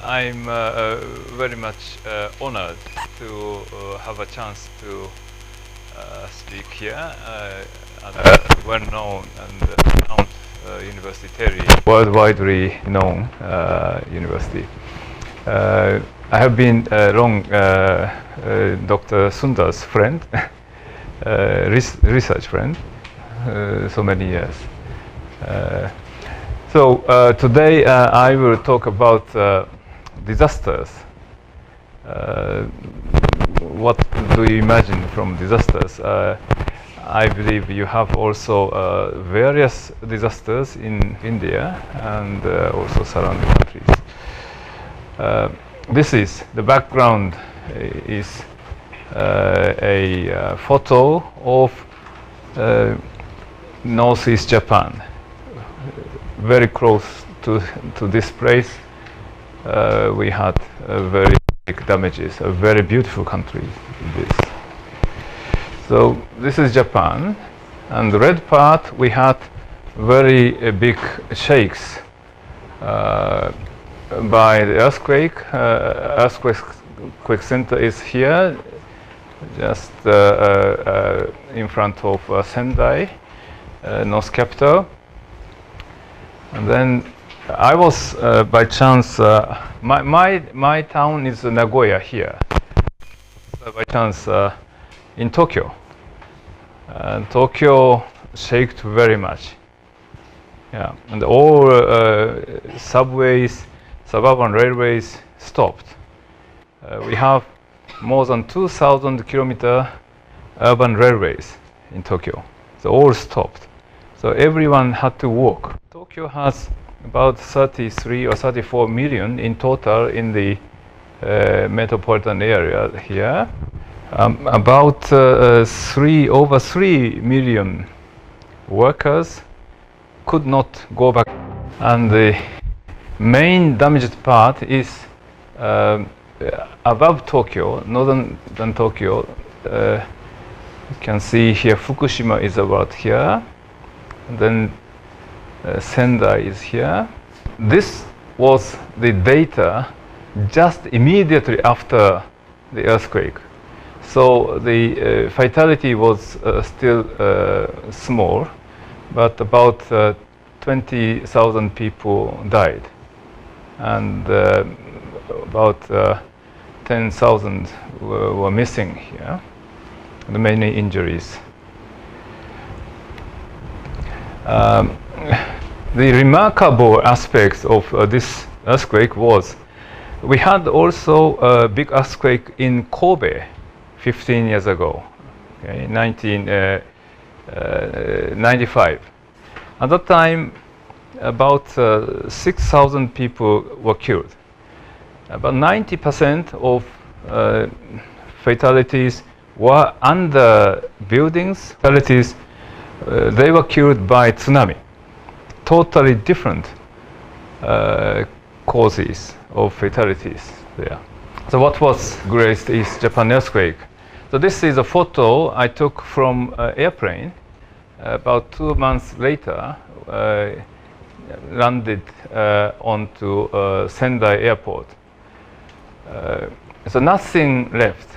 I'm very much honored to have a chance to speak here at a well-known and renowned university, TERI, worldwide known university. I have been long Dr. Sundar's friend, research friend, so many years. So today I will talk about disasters. What do you imagine from disasters? I believe you have also various disasters in India and also surrounding countries. This is the background is a photo of Northeast Japan. Very close to this place, we had very big damages. A very beautiful country. So this is Japan, and the red part we had very big shakes by the earthquake. Earthquake center is here, just in front of Sendai, North capital. And then I was by chance, my town is Nagoya here. By chance in Tokyo. And Tokyo shook very much. Yeah, and all subways, suburban railways stopped. We have more than 2,000 kilometer urban railways in Tokyo. So all stopped. So everyone had to walk. Tokyo has about 33 or 34 million in total in the metropolitan area here. About over 3 million workers could not go back. And the main damaged part is above Tokyo, northern than Tokyo. You can see here Fukushima is about here. And then Sendai is here. This was the data just immediately after the earthquake. So the fatality was still small, but about 20,000 people died, and about 10,000 were missing here, and many injuries. The remarkable aspects of this earthquake was we had also a big earthquake in Kobe 15 years ago, okay, 1995. At that time, about 6,000 people were killed. About 90% of fatalities were under buildings. Fatalities, they were killed by tsunami. Totally different causes of fatalities there. So what was greatest is Japan earthquake. So this is a photo I took from airplane. About 2 months later, landed onto Sendai airport. So nothing left.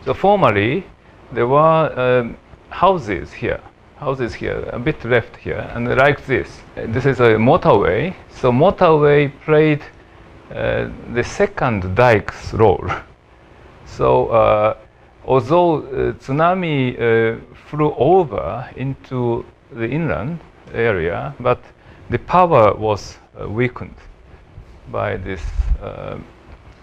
So formerly there were houses here, a bit left here, and like this. This is a motorway. So motorway played the second dike's role. So although tsunami flew over into the inland area, but the power was weakened by this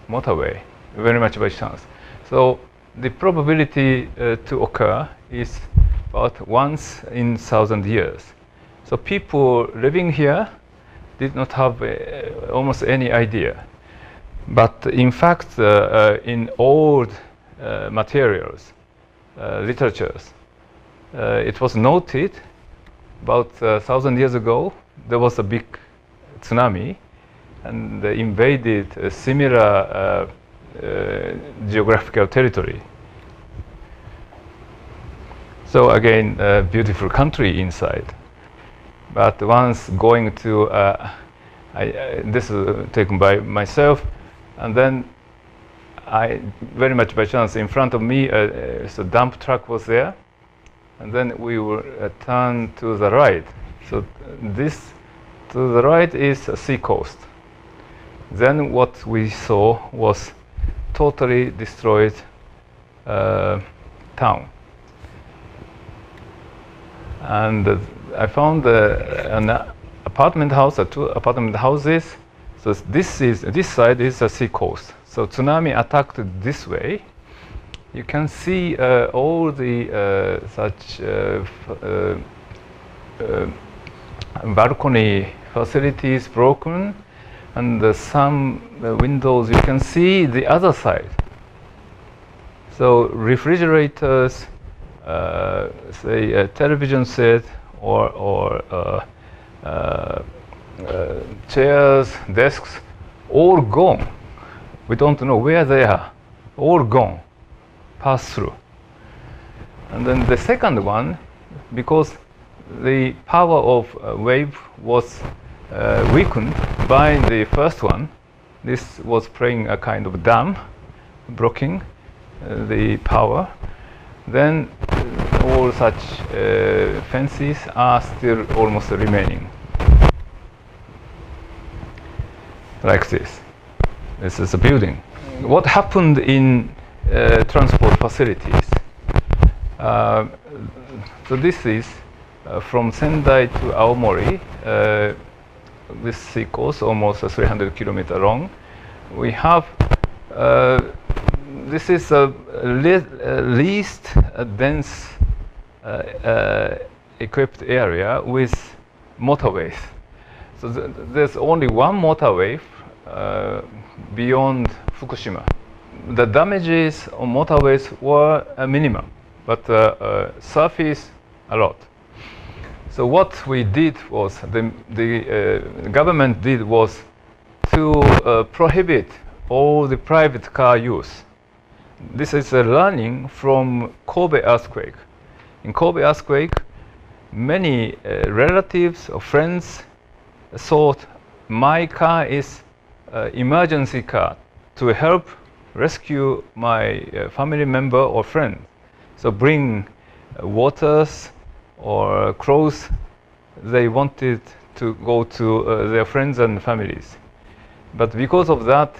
motorway, very much by chance. So the probability to occur is about once in 1,000 years. So people living here did not have almost any idea. But in fact, in old materials, literatures, it was noted about 1,000 years ago, there was a big tsunami and invaded a similar geographical territory. So again, a beautiful country inside. But once going to, this is taken by myself, And then I, very much by chance, in front of me, so dump truck was there. And then we will turn to the right. So this, to the right is a sea coast. Then what we saw was totally destroyed town. And I found an apartment house, two apartment houses. So this side is a sea coast. So tsunami attacked this way. You can see all the such balcony facilities broken, and some windows. You can see the other side. So refrigerators, say a television set, or chairs, desks, all gone. We don't know where they are. All gone. Pass through. And then the second one, because the power of wave was weakened by the first one, this was playing a kind of dam, blocking the power. Then all such fences are still almost remaining. Like this. This is a building. What happened in transport facilities? So this is from Sendai to Aomori. This sea coast, almost 300 kilometers long. We have this is a least dense equipped area with motorways. So there's only one motorway beyond Fukushima. The damages on motorways were a minimum, but surface a lot. So what we did was, the government did was to prohibit all the private car use. This is a learning from Kobe earthquake. In Kobe earthquake, many relatives or friends thought my car is emergency car to help rescue my family member or friend. So bring waters or clothes they wanted to go to their friends and families. But because of that,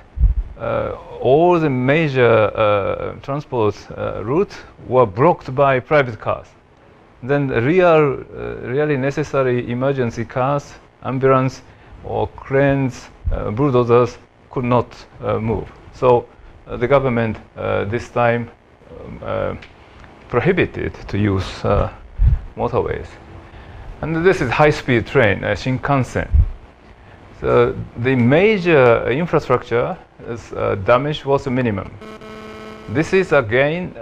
all the major transport routes were blocked by private cars. Then really necessary emergency cars, ambulance or cranes, bulldozers could not move. So the government this time prohibited to use motorways. And this is high-speed train, Shinkansen. So the major infrastructure damage was a minimum. This is again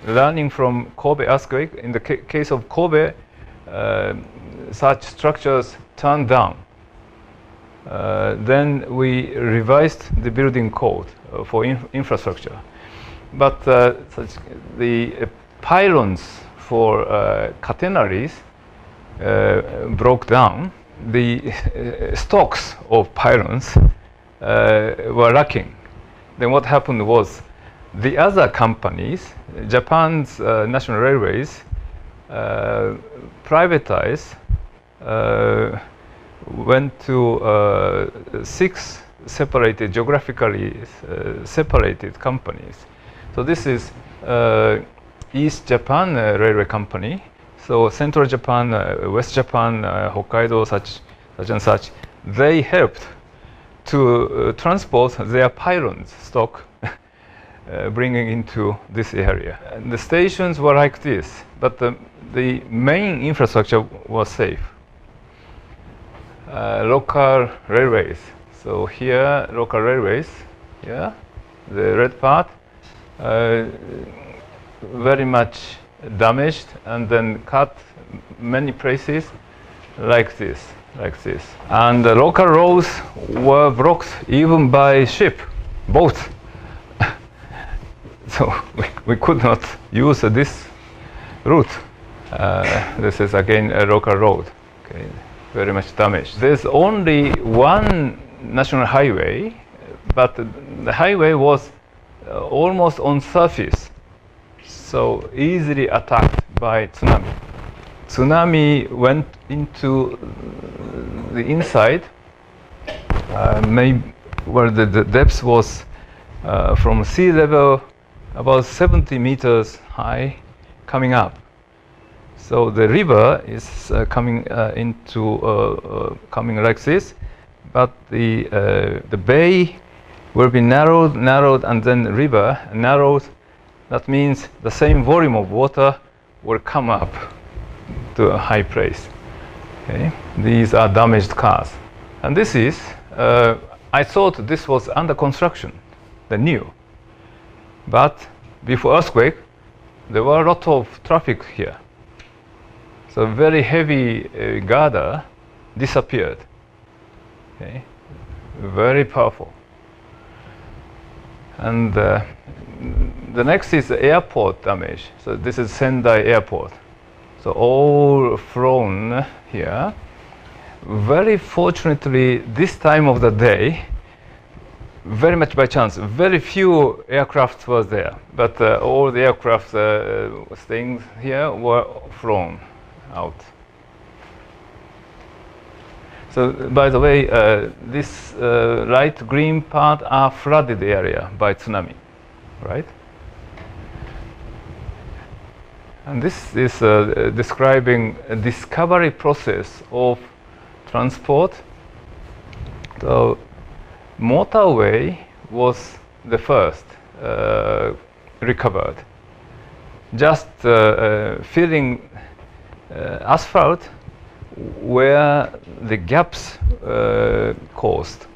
learning from Kobe earthquake. In the case of Kobe, such structures turned down. Then we revised the building code for infrastructure. But the pylons for catenaries broke down. The stocks of pylons were lacking. Then what happened was the other companies, Japan's national railways, privatized, went to 6 separated, geographically separated companies. So this is East Japan Railway Company. So Central Japan, West Japan, Hokkaido, such and such, they helped to transport their pylons stock, bringing into this area. And the stations were like this, but the main infrastructure was safe. Local railways. So here, local railways. Yeah, the red part, very much damaged, and then cut many places like this. And the local roads were blocked even by ship, boats. So we could not use this route. This is again a local road. Okay, very much damaged. There's only one national highway but the highway was almost on surface, so easily attacked by tsunami. Tsunami went into the inside, where the depth was from sea level about 70 meters high, coming up. So the river is coming coming like this, but the bay will be narrowed, and then the river narrowed. That means the same volume of water will come up to a high place. Okay, these are damaged cars, and this is. I thought this was under construction, the new. But before earthquake, there were a lot of traffic here. So very heavy girder disappeared. Okay, very powerful. And the next is the airport damage. So this is Sendai Airport. So all flown here. Very fortunately, this time of the day, very much by chance, very few aircraft was there, but all the aircraft staying here were flown out. So, by the way, this light green part are flooded area by tsunami, right? And this is describing a discovery process of transport. So, motorway was the first recovered. Just filling asphalt where the gaps caused.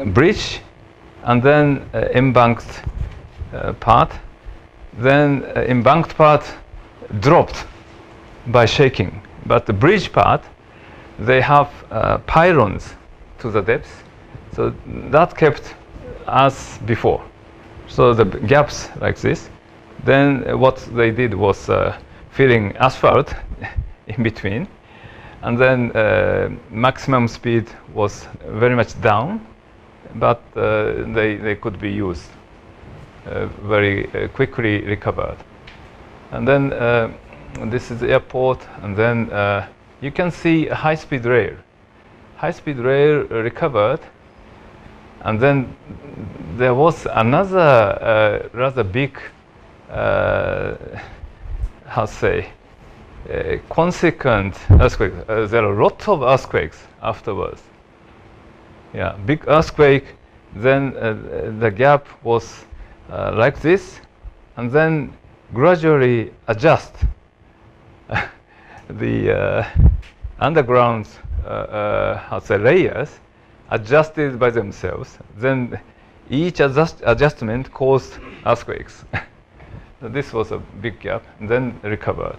Bridge, and then embanked part. Then embanked part dropped by shaking. But the bridge part, they have pylons to the depth, so that kept as before. So the gaps like this. Then what they did was filling asphalt in between, and then maximum speed was very much down, but they could be used very quickly recovered. And then this is the airport, and then you can see a high-speed rail. High-speed rail recovered, and then there was another rather big, how to say, consequent earthquake. There are a lot of earthquakes afterwards. Yeah, big earthquake. Then the gap was like this, and then gradually adjust the underground how to say, layers adjusted by themselves. Then each adjustment caused earthquakes. So this was a big gap, and then recovered.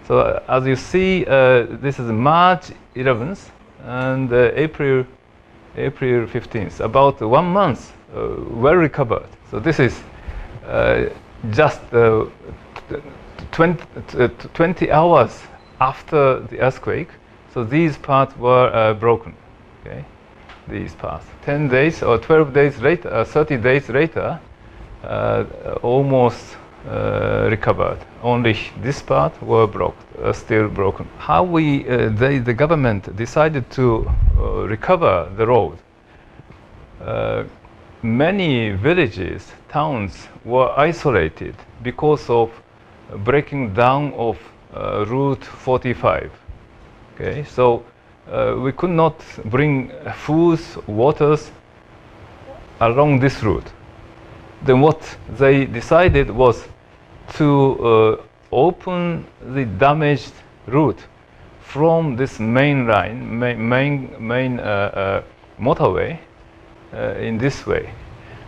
So as you see, this is March 11th and April 15th. About 1 month, well recovered. So this is just 20 hours after the earthquake. So these parts were broken. Okay, these parts. 10 days or 12 days later, 30 days later, almost recovered. Only this part were still broken. How the government decided to recover the road? Many villages, towns were isolated because of breaking down of Route 45. Okay, so we could not bring foods, waters along this route. Then what they decided was to open the damaged route from this main line, main motorway in this way.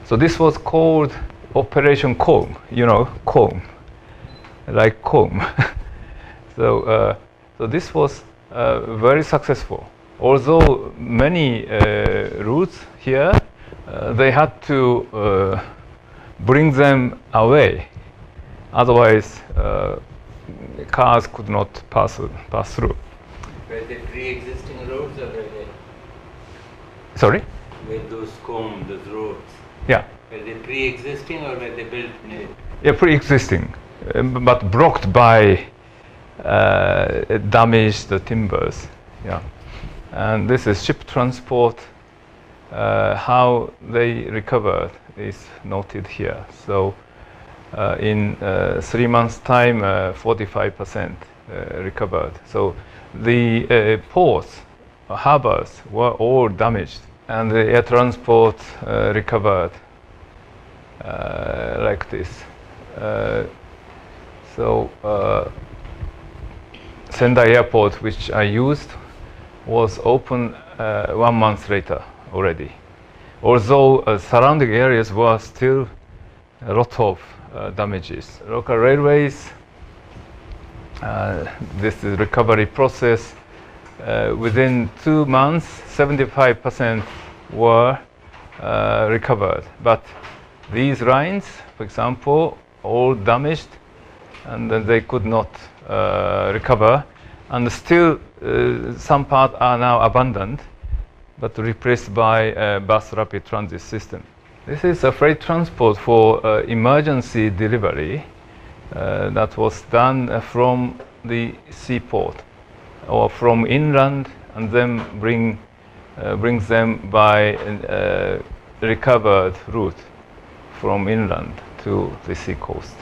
So this was called Operation Comb. You know, comb, like comb. So this was very successful. Although many routes here, they had to bring them away. Otherwise, cars could not pass through. Were they pre-existing roads or were they? Sorry? Were those comb, those roads, Yeah. were they pre-existing or were they built new? Yeah, pre-existing, but blocked by damaged timbers. Yeah, and this is ship transport. How they recovered is noted here. So in 3 months' time, 45% recovered. So the ports, harbors were all damaged, and the air transport recovered like this. Sendai Airport, which I used, was open 1 month later already. Although surrounding areas were still a lot of damages. Local railways, this is recovery process. Within 2 months, 75% were recovered. But these lines, for example, all damaged, and they could not recover, and still some parts are now abandoned, but replaced by a bus rapid transit system. This is a freight transport for emergency delivery that was done from the seaport or from inland, and then brings them by recovered route from inland to the sea coast.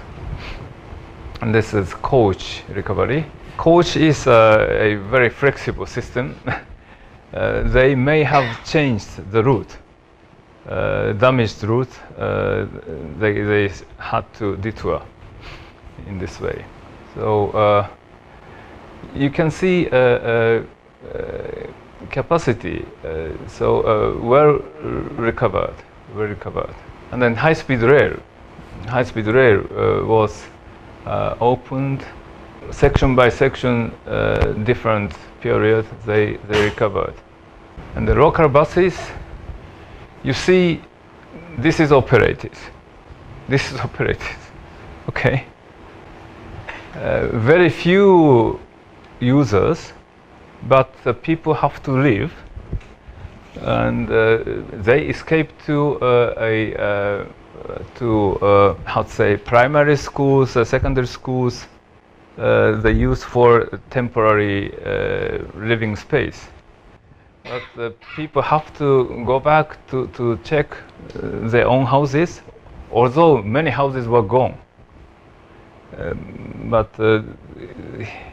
And this is coach recovery. Coach is a very flexible system. They may have changed the route, damaged route. They had to detour in this way. So you can see capacity. Well recovered. And then high-speed rail. High-speed rail was opened section by section, different period they recovered. And the local buses, you see, this is operated. Okay. Very few users, but people have to leave, and they escape to how to say, primary schools, secondary schools. They use for temporary living space. But people have to go back to check their own houses, although many houses were gone. But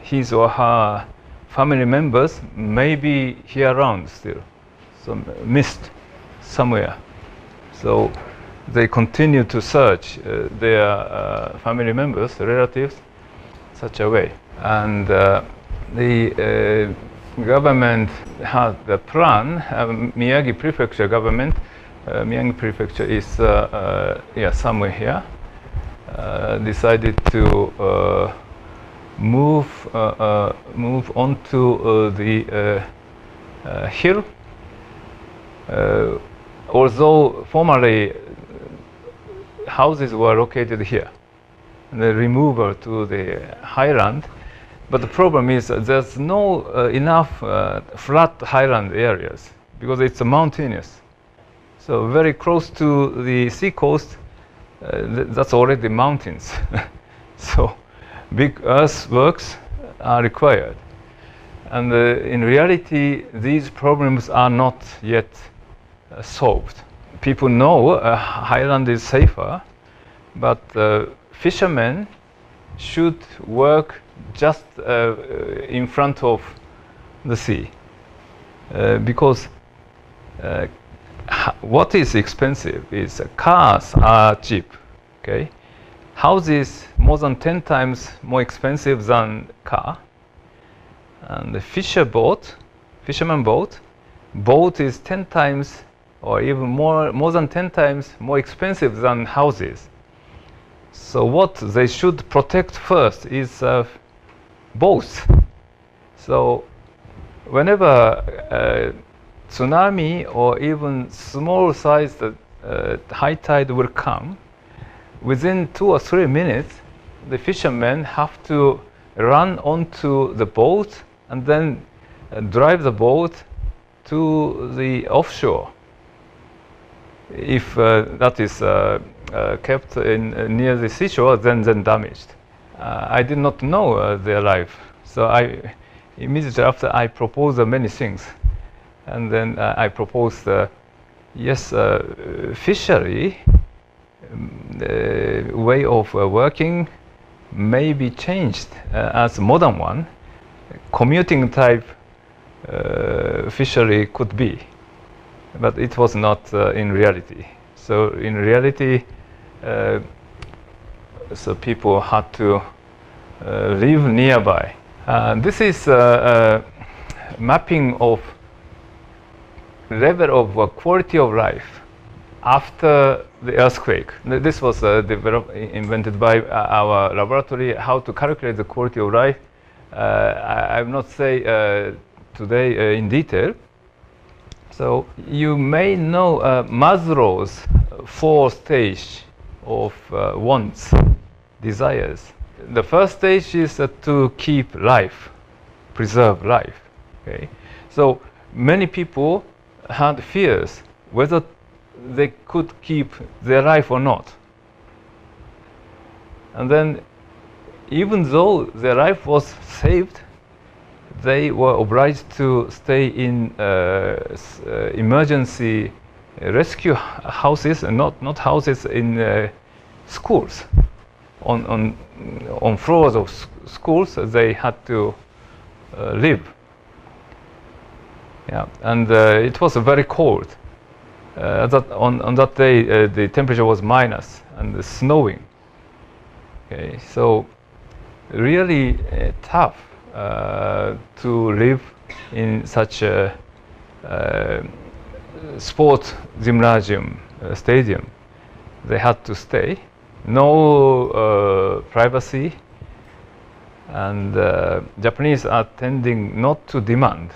his or her family members may be here around still, so missed somewhere. So they continue to search their family members, relatives, such a way. And the government had the plan. Miyagi Prefecture government. Miyagi Prefecture is somewhere here. Decided to move onto the hill. Although formerly houses were located here, and the removal to the highland, but the problem is there's no enough flat highland areas because it's mountainous. So very close to the sea coast, that's already mountains. So big earthworks are required. And in reality, these problems are not yet solved. People know highland is safer, but fishermen should work just in front of the sea, because what is expensive is cars are cheap, okay? Houses more than 10 times more expensive than car, and the fisherman boat is 10 times or even more than 10 times more expensive than houses. So what they should protect first is both. So whenever tsunami or even small sized high tide will come, within 2 or 3 minutes, the fishermen have to run onto the boat and then drive the boat to the offshore if that is kept near the seashore, then damaged. I did not know their life, so I immediately after I proposed many things, and then I proposed yes, fishery way of working may be changed as modern one. Commuting type fishery could be, but it was not in reality. So in reality, so people had to live nearby. This is a mapping of level of quality of life after the earthquake. This was invented by our laboratory, how to calculate the quality of life. I will not say today in detail. So you may know Maslow's 4 stage of wants, desires. The first stage is to keep life, preserve life. Okay? So many people had fears whether they could keep their life or not. And then, even though their life was saved, they were obliged to stay in emergency rescue houses, and not houses, in schools. On floors of schools, they had to live. Yeah, and it was very cold. On that day, the temperature was minus and snowing. Okay, so really tough to live in such a sport gymnasium stadium. They had to stay. No privacy, and Japanese are tending not to demand.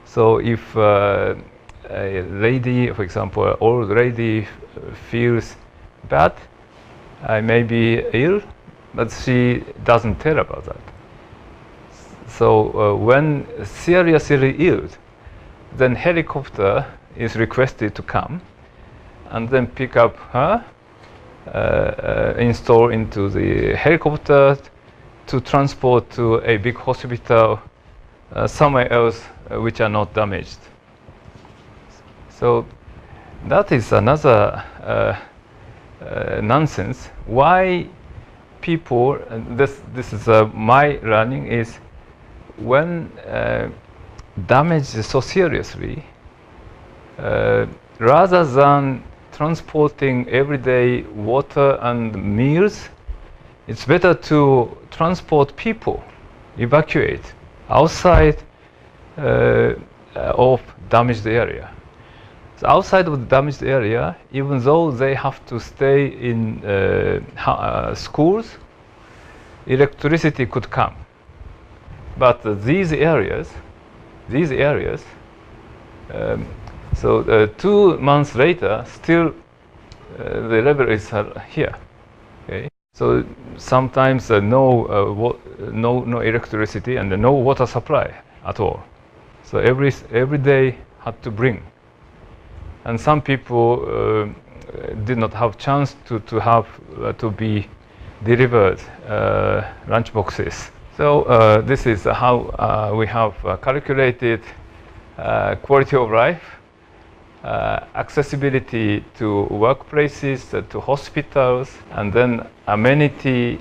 So if a lady, for example, an old lady feels bad, I may be ill, but she doesn't tell about that. So when seriously ill, then helicopter is requested to come and then pick up her, install into the helicopter to transport to a big hospital somewhere else which are not damaged. So that is another nonsense. Why people, this is my learning, is when damage is so seriously, rather than transporting everyday water and meals, it's better to transport people, evacuate outside of damaged area. So outside of the damaged area, even though they have to stay in schools, electricity could come. But these areas, so 2 months later, still the level is here. Okay? So sometimes no electricity and no water supply at all. So every day had to bring. And some people did not have chance to be delivered lunch boxes. So this is how we have calculated quality of life, accessibility to workplaces, to hospitals, and then amenity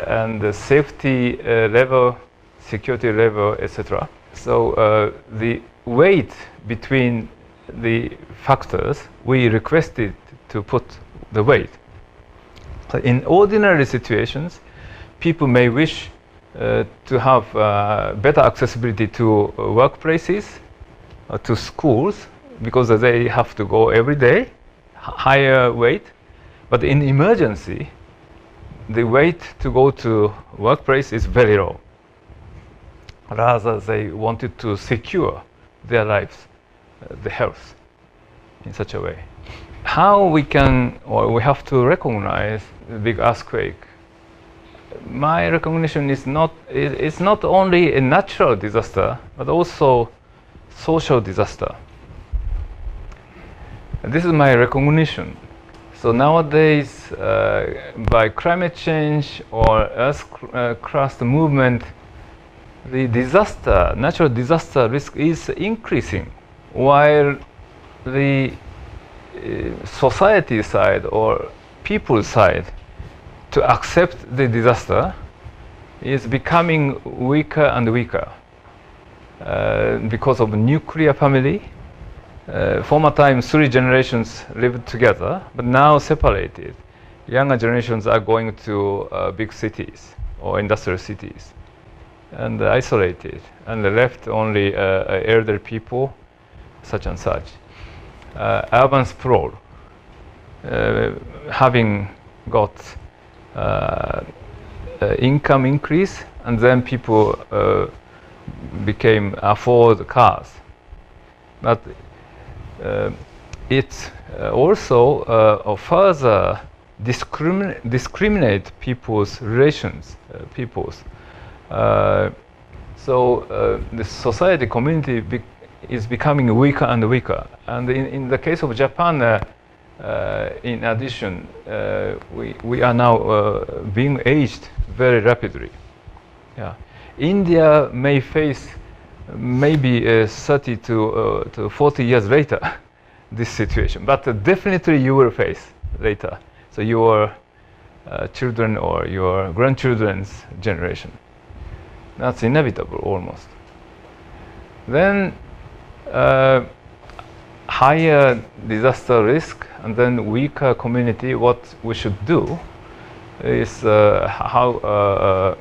and the safety level, security level, etc. So the weight between the factors, we requested to put the weight. So in ordinary situations, people may wish to have better accessibility to workplaces, to schools, because they have to go every day, higher weight. But in emergency, the weight to go to workplace is very low. Rather, they wanted to secure their lives, the health, in such a way. How we can, or we have to recognize the big earthquake. My recognition is it's not only a natural disaster, but also social disaster. This is my recognition. So nowadays, by climate change or earth crust movement, the disaster, natural disaster risk is increasing, while the society side or people side to accept the disaster is becoming weaker and weaker because of nuclear family. Former times, 3 generations lived together, but now separated. Younger generations are going to big cities or industrial cities and isolated, and left only elder people, such and such. Urban sprawl, having got income increase, and then people became afford cars. But it also further discriminate people's relations, so the society community is becoming weaker and weaker. And in the case of Japan, in addition, we are now being aged very rapidly. Yeah. India may face maybe 30 to 40 years later this situation, but definitely you will face later. So your children or your grandchildren's generation. That's inevitable almost. Then higher disaster risk and then weaker community, what we should do is how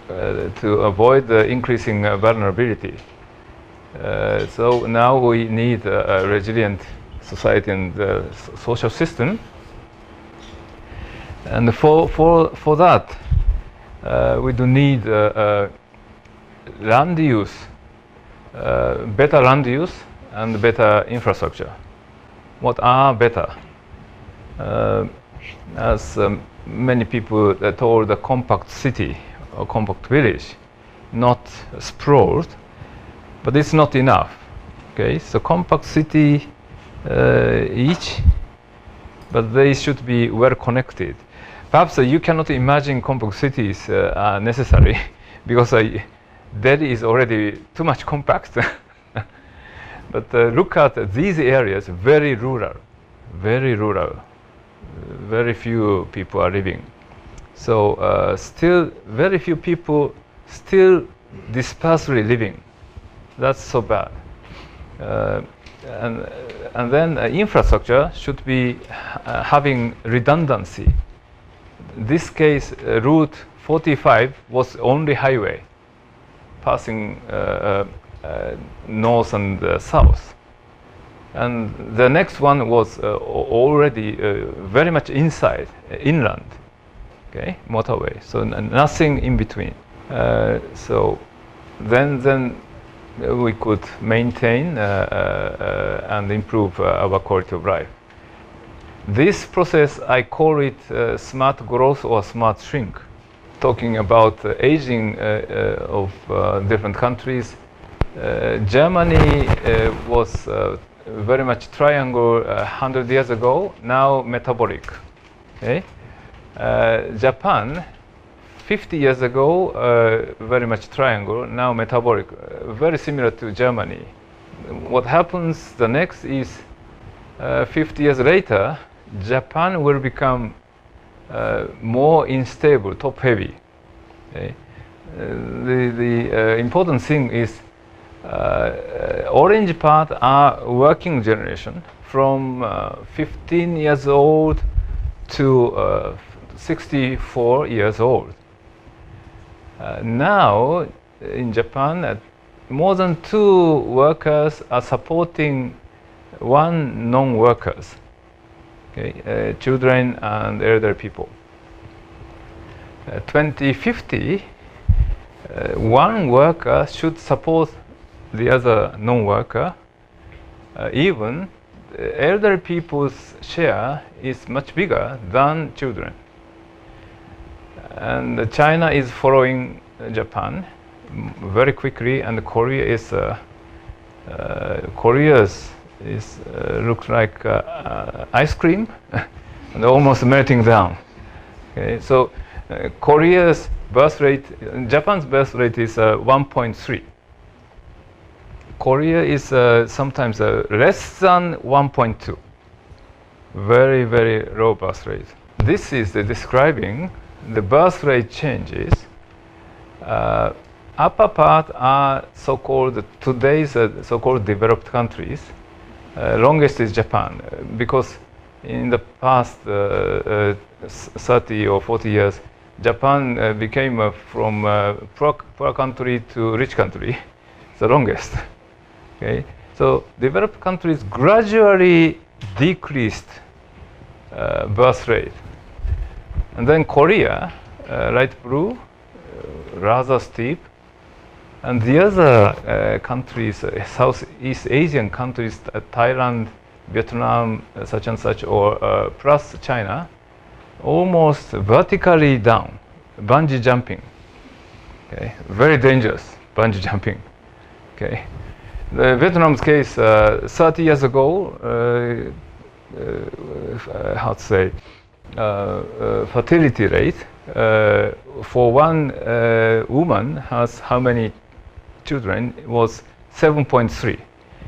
to avoid the increasing vulnerability. So now we need a resilient society and social system. And for that, we do need land use, better land use and better infrastructure. What are better? As many people told, the compact city or compact village, not sprawled, but it's not enough. Okay, so compact city each, but they should be well connected. Perhaps you cannot imagine compact cities are necessary because Delhi is already too much compact. But look at these areas, very rural, very few people are living. So still very few people still dispersely living. That's so bad. And then infrastructure should be having redundancy. This case, Route 45 was only highway passing north and south. And the next one was already very much inside, inland, okay, motorway. So nothing in between. So then we could maintain and improve our quality of life. This process, I call it smart growth or smart shrink. Talking about aging of different countries, Germany was very much triangle 100 years ago, now metabolic. Okay? Japan, 50 years ago, very much triangle, now metabolic, very similar to Germany. What happens the next is 50 years later, Japan will become more unstable, top heavy. Okay? The important thing is orange part are working generation from 15 years old to 64 years old. Now in Japan, more than 2 workers are supporting 1 non-workers. Okay, children and elder people. 2050, 1 worker should support the other non-worker. Even elder people's share is much bigger than children. And China is following Japan very quickly, and Korea is Korea's looks like ice cream and almost melting down. Okay, so Korea's birth rate, Japan's birth rate is 1.3. Korea is sometimes less than 1.2. Very, very low birth rate. This is describing the birth rate changes. Upper part are so-called today's so-called developed countries. Longest is Japan, because in the past 30 or 40 years, Japan became from poor country to rich country, the longest. Okay, so developed countries gradually decreased birth rate, and then Korea, light blue, rather steep. And the other countries, Southeast Asian countries, Thailand, Vietnam, such and such, or plus China, almost vertically down, bungee jumping. Okay, very dangerous bungee jumping. Okay, the Vietnam's case, 30 years ago, how to say, fertility rate for one woman has how many children was 7.3,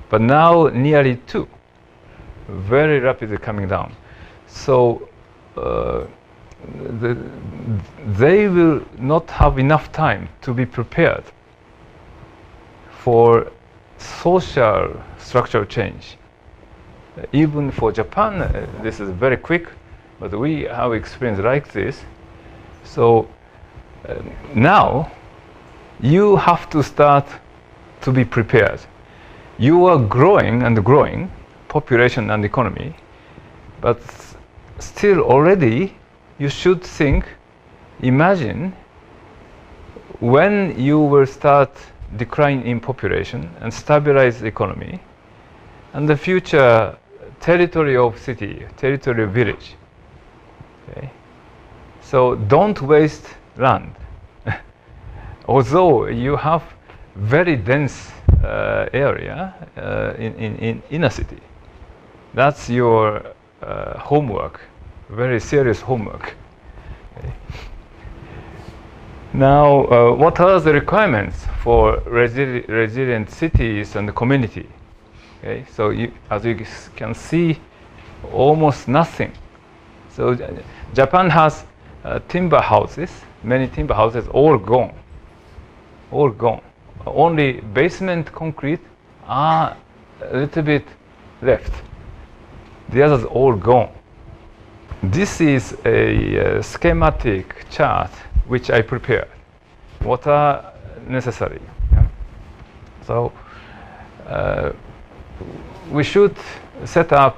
but now nearly 2, very rapidly coming down. So they will not have enough time to be prepared for social structural change. Even for Japan, this is very quick, but we have experience like this. So now you have to start to be prepared. You are growing and growing, population and economy, but still already you should think, imagine when you will start decline in population and stabilize the economy, and the future territory of city, territory of village. Okay? So don't waste land. Although you have very dense area in inner city, that's your homework, very serious homework. Okay. Now, what are the requirements for resilient cities and community? Okay, so as you can see, almost nothing. So Japan has timber houses, many timber houses, all gone. All gone. Only basement concrete are a little bit left. The others all gone. This is a schematic chart which I prepared. What are necessary? Yeah. So we should set up,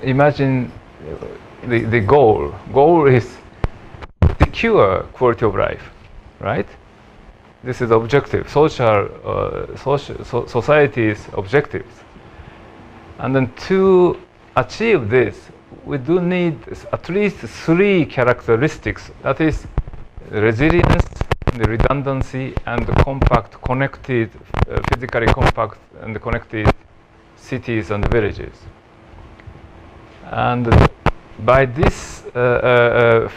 imagine the goal. Goal is secure quality of life, right? This is objective, society's objectives. And then to achieve this, we do need at least 3 characteristics. That is resilience, the redundancy, and the compact, connected, physically compact and connected cities and villages. And by this, to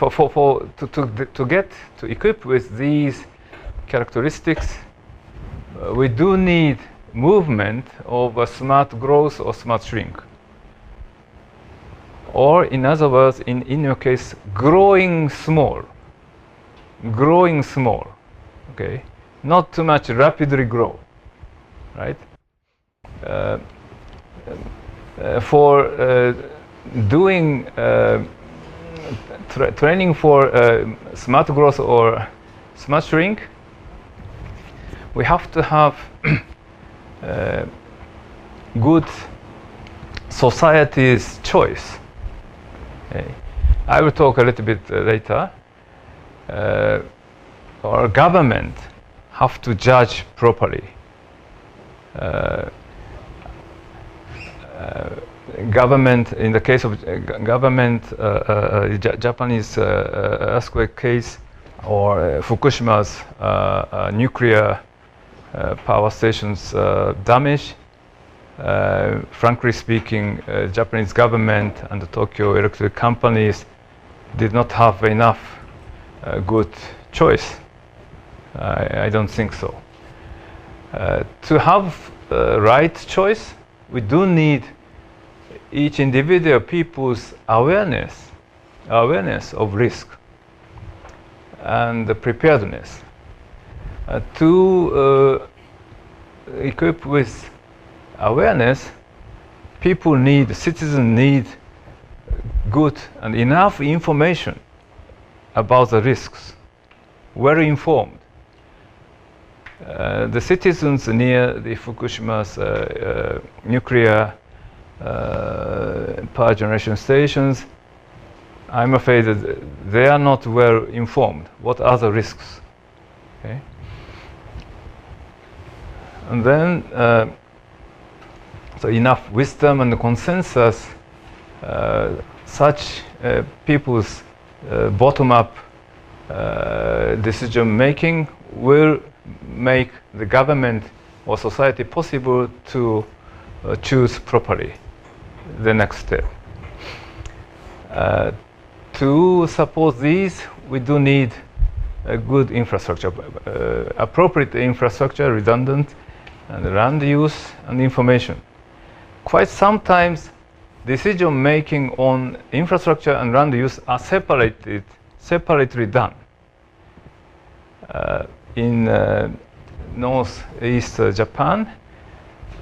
equip with these characteristics, we do need movement of a smart growth or smart shrink. Or in other words, in your case, growing small. Growing small, okay? Not too much rapidly grow, right? For doing training for smart growth or smart shrink, we have to have good society's choice. Okay. I will talk a little bit later. Our government have to judge properly. Government, in the case of government, Japanese earthquake case, or Fukushima's nuclear power stations damage, Frankly speaking, Japanese government and the Tokyo electric companies did not have enough good choice. I don't think so. To have right choice, we do need each individual people's awareness of risk and the preparedness. To equip with awareness, citizens need good and enough information about the risks, well informed. The citizens near the Fukushima's nuclear power generation stations, I'm afraid that they are not well informed. What are the risks? Okay. And then, so enough wisdom and consensus, such people's bottom-up decision making will make the government or society possible to choose properly the next step. To support these, we do need a good infrastructure, appropriate infrastructure, redundant, and land use and information. Quite sometimes, decision making on infrastructure and land use are separately done. In northeast Japan,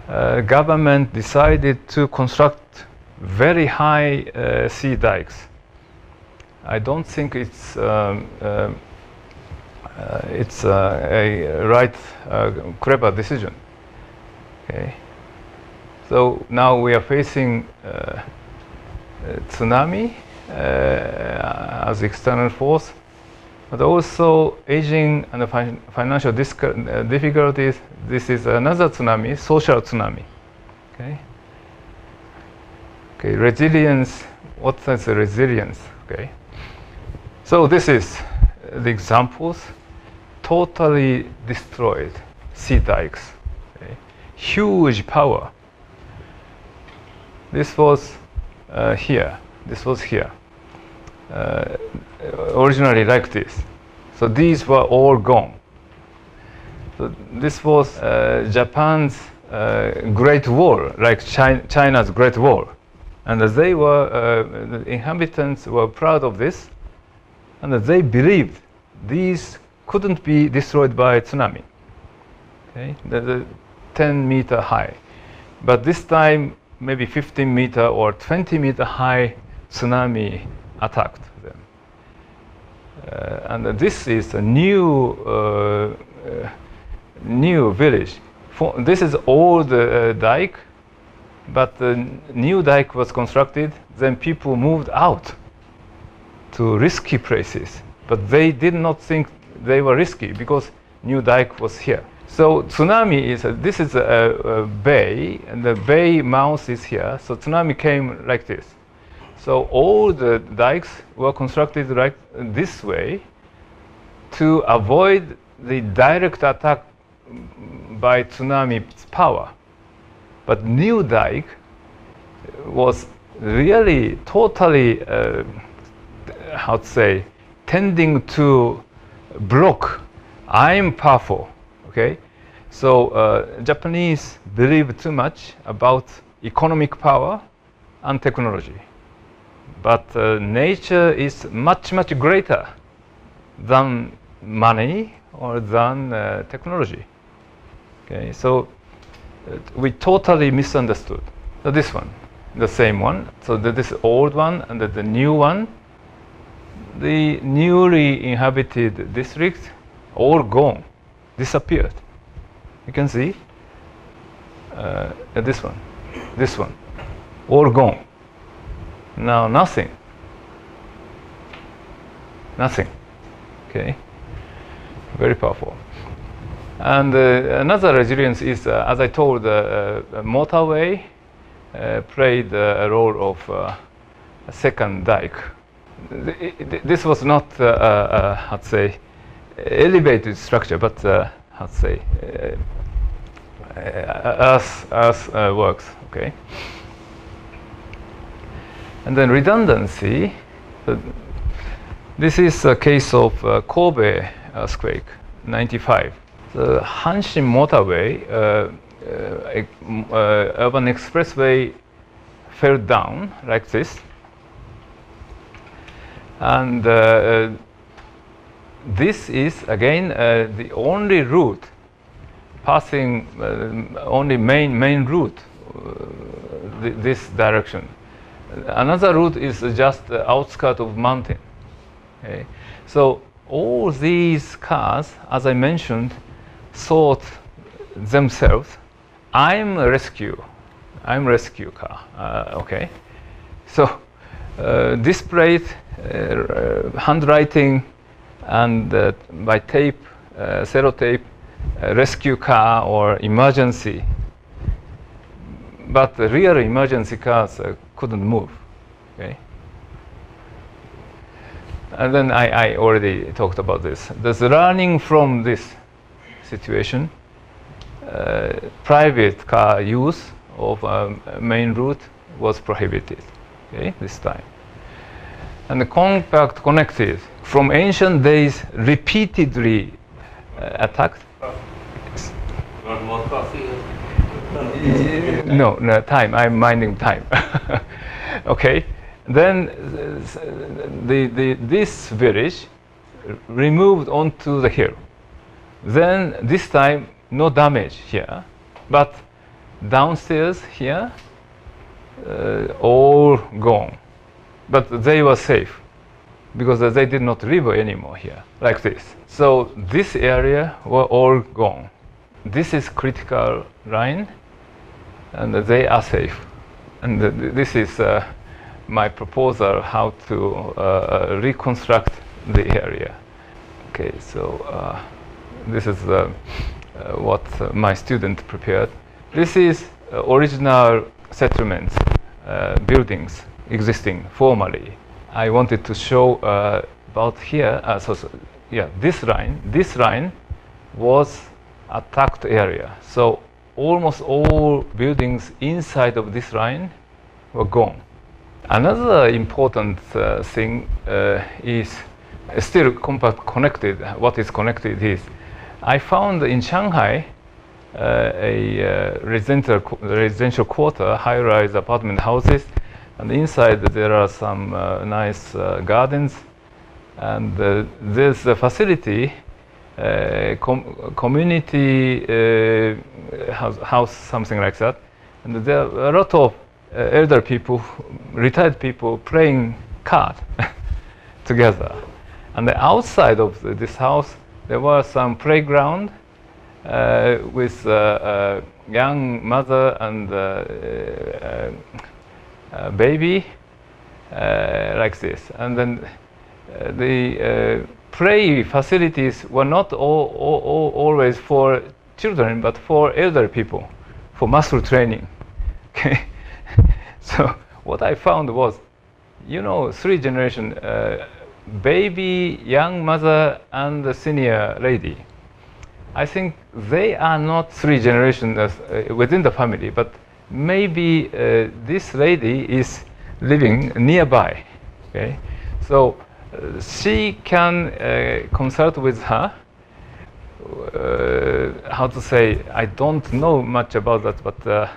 government decided to construct very high sea dikes. I don't think it's a right, clever decision. Okay. So now we are facing tsunami as external force, but also aging and financial difficulties. This is another tsunami, social tsunami. Okay. Okay. Resilience. What is resilience? Okay. So this is the examples. Totally destroyed sea dikes. Okay. Huge power. This was here. This was here. Originally like this. So these were all gone. So this was Japan's Great Wall, like China's Great Wall. And they were, the inhabitants were proud of this, and they believed these couldn't be destroyed by tsunami. Okay, the 10-meter high. But this time, maybe 15-meter or 20-meter high tsunami attacked them. And this is a new village. This is old dike, but the new dike was constructed. Then people moved out to risky places, but they did not think they were risky because new dike was here. So tsunami is this is a bay, and the bay mouth is here. So tsunami came like this. So all the dikes were constructed like this way to avoid the direct attack by tsunami's power. But new dike was really totally, how to say, tending to block. I'm powerful. Okay, so Japanese believe too much about economic power and technology, but nature is much greater than money or than technology. Okay, so we totally misunderstood. So this one, the same one. So this old one and the new one. The newly inhabited districts all gone. Disappeared. You can see this one, all gone. Now nothing. Okay, very powerful. And another resilience is, as I told, motorway played a role of a second dike. This was not, how to say, elevated structure, but how to say, as works. Okay. And then redundancy. This is a case of Kobe earthquake, 95. The Hanshin Motorway, urban expressway, fell down like this, and this is again the only route passing, only main route this direction. Another route is just the outskirts of mountain. Okay? So all these cars, as I mentioned, thought themselves, I'm a rescue car. Okay, so displayed handwriting and by tape, sellotape, rescue car or emergency. But the real emergency cars couldn't move. Okay, and then I already talked about this. There's learning from this situation. Private car use of main route was prohibited. Okay, this time. And the compact connected from ancient days repeatedly attacked. Want more coffee? No, time. I'm minding time. Okay. Then this village removed onto the hill. Then this time no damage here, but downstairs here all gone. But they were safe because they did not live anymore here like this. So this area were all gone. This is critical line, and they are safe. And this is my proposal how to reconstruct the area. Okay, so this is what my student prepared. This is original settlements, buildings existing formerly. I wanted to show about here. This line was attacked area. So almost all buildings inside of this line were gone. Another important thing is still compact connected. What is connected is I found in Shanghai a residential quarter, high-rise apartment houses, and inside there are some nice gardens, and there's a facility, community house, something like that, and there are a lot of elder people, retired people playing cards together. And the outside of this house there was some playground with a young mother and baby like this. And then the play facilities were not always for children, but for elder people, for muscle training. Okay. So what I found was, three generation, baby, young mother, and the senior lady. I think they are not three generations within the family, but maybe this lady is living nearby. Okay, so she can consult with her. How to say? I don't know much about that, but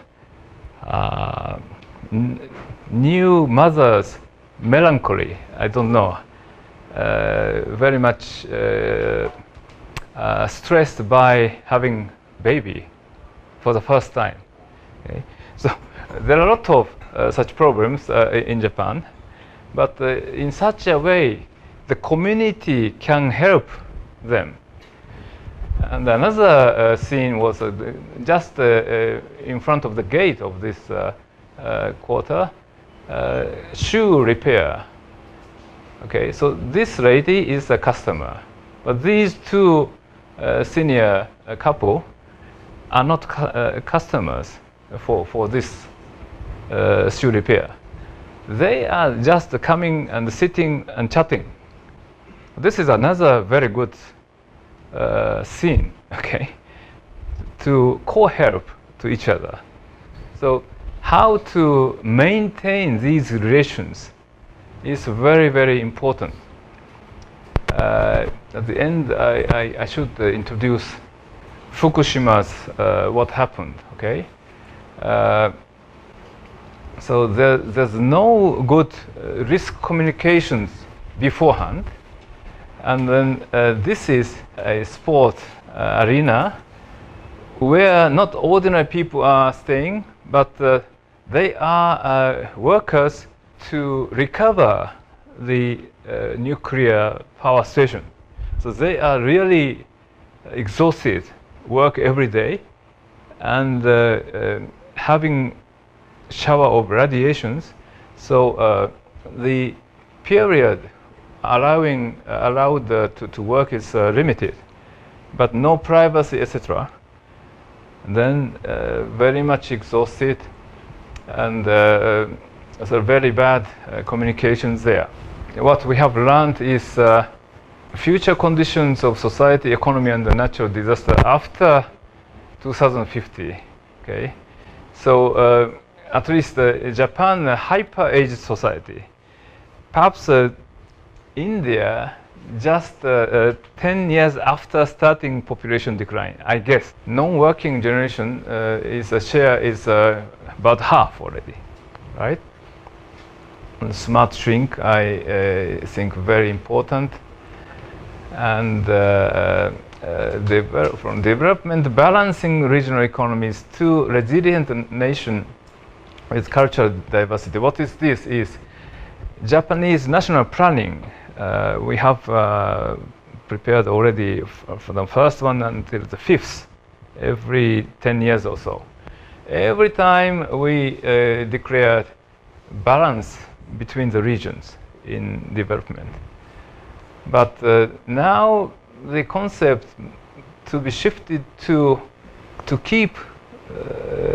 new mother's melancholy. I don't know. Very much stressed by having baby for the first time. Okay? So there are a lot of such problems in Japan, but in such a way the community can help them. And another scene was just in front of the gate of this quarter, shoe repair. Okay, so this lady is a customer, but these two senior couple are not customers for this shoe repair. They are just coming and sitting and chatting. This is another very good scene. Okay, to co-help to each other. So how to maintain these relations is very, very important. At the end, I should introduce Fukushima's what happened, okay? So there's no good risk communications beforehand. And then this is a sport arena where not ordinary people are staying, but they are workers to recover the nuclear power station. So they are really exhausted, work every day, and having shower of radiations. So the period allowed to work is limited, but no privacy, etc. Then very much exhausted, and so very bad communications there. What we have learned is future conditions of society, economy, and the natural disaster after 2050. Okay, so at least Japan, a hyper-aged society. Perhaps India, just 10 years after starting population decline, I guess. Non-working generation share is about half already, right? And smart shrink, I think very important. And from development, balancing regional economies to resilient nation with cultural diversity. What is this? Is Japanese national planning. We have prepared already for the first one until the fifth, every 10 years or so. Every time we declared balance between the regions in development. But now the concept to be shifted to keep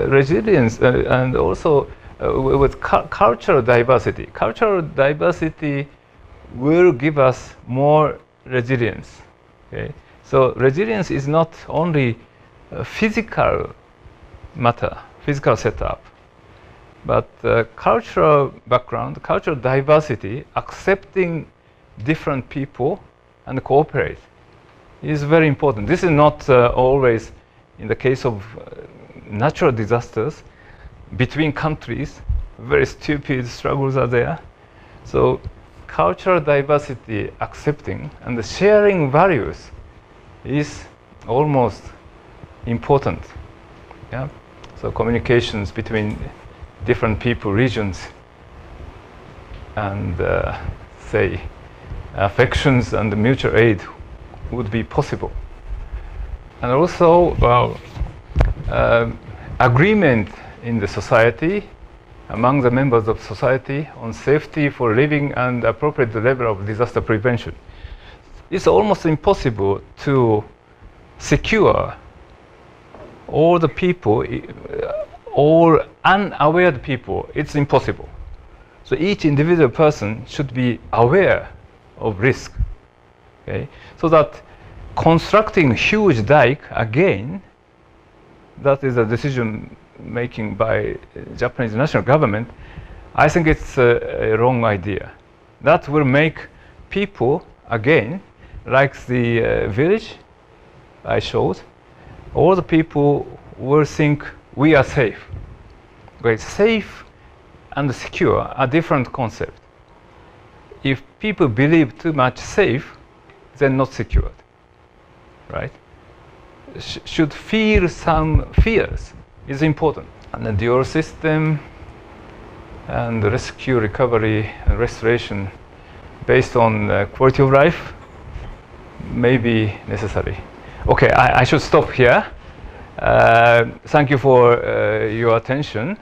resilience and also with cultural diversity. Cultural diversity will give us more resilience. Okay? So resilience is not only a physical matter, physical setup, but cultural background, cultural diversity, accepting different people and cooperate is very important. This is not always in the case of natural disasters between countries. Very stupid struggles are there. So cultural diversity, accepting and sharing values is almost important. Yeah. So communications between different people, regions, and say affections and mutual aid would be possible. And also, well, agreement in the society, among the members of society, on safety for living and appropriate level of disaster prevention. It's almost impossible to secure all the people, all unaware people. It's impossible. So each individual person should be aware of risk. Okay? So that constructing huge dike again, that is a decision making by Japanese national government. I think it's a wrong idea. That will make people again, like the village I showed, all the people will think we are safe. Okay, safe and secure are different concepts. If people believe too much safe, they're not secured, right? Should feel some fears is important. And the dual system and the rescue, recovery, and restoration based on quality of life may be necessary. Okay, I should stop here. Thank you for your attention.